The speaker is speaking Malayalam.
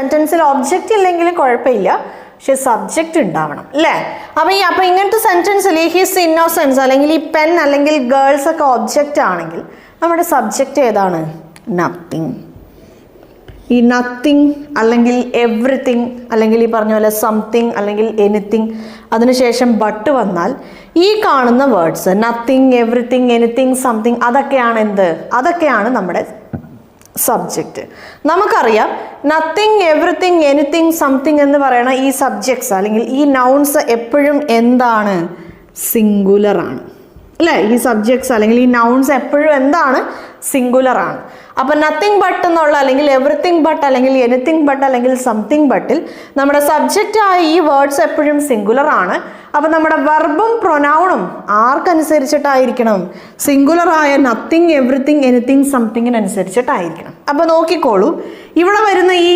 സെന്റൻസിൽ ഒബ്ജക്റ്റ് ഇല്ലെങ്കിലും കുഴപ്പമില്ല, പക്ഷെ സബ്ജക്റ്റ് ഉണ്ടാവണം അല്ലേ? അപ്പൊ ഇങ്ങനത്തെ സെന്റൻസിൽ ഹിസ് ഇന്നോസെൻസ് അല്ലെങ്കിൽ ഈ പെൻ അല്ലെങ്കിൽ ഗേൾസ് ഒക്കെ ഒബ്ജക്റ്റ് ആണെങ്കിൽ നമ്മുടെ സബ്ജക്റ്റ് ഏതാണ്? നത്തിങ്. ഈ നത്തിങ് അല്ലെങ്കിൽ എവ്രിതിങ് അല്ലെങ്കിൽ ഈ പറഞ്ഞ പോലെ സംതിങ് അല്ലെങ്കിൽ എനിത്തിങ് അതിനുശേഷം ബട്ട് വന്നാൽ ഈ കാണുന്ന words nothing, everything, anything, something അതൊക്കെയാണ് എന്ത്? അതൊക്കെയാണ് നമ്മുടെ സബ്ജക്റ്റ്. നമുക്കറിയാം നത്തിങ്, എവ്രിതിങ്, എനിത്തിങ്, സംതിങ് എന്ന് പറയുന്ന ഈ സബ്ജക്ട്സ് അല്ലെങ്കിൽ ഈ നൗൺസ് എപ്പോഴും എന്താണ്? സിംഗുലർ ആണ് അല്ലേ? ഈ സബ്ജക്ട്സ് അല്ലെങ്കിൽ ഈ നൗൺസ് എപ്പോഴും എന്താണ്? സിംഗുലർ ആണ്. അപ്പൊ നത്തിങ് ബട്ട് എന്നുള്ള അല്ലെങ്കിൽ എവറിത്തിങ് ബട്ട് അല്ലെങ്കിൽ എനിത്തിങ് ബട്ട് അല്ലെങ്കിൽ സംതിങ് ബട്ടിൽ നമ്മുടെ സബ്ജക്റ്റ് ആയ ഈ വേർഡ്സ് എപ്പോഴും സിംഗുലർ ആണ്. അപ്പൊ നമ്മുടെ വെർബും പ്രൊനൗണും ആർക്കനുസരിച്ചിട്ടായിരിക്കണം? സിംഗുലർ ആയ നത്തിങ്, എവറിത്തിങ്, എനിത്തിങ്, സംതിങ്ങിനനുസരിച്ചിട്ടായിരിക്കണം. അപ്പൊ നോക്കിക്കോളൂ, ഇവിടെ വരുന്ന ഈ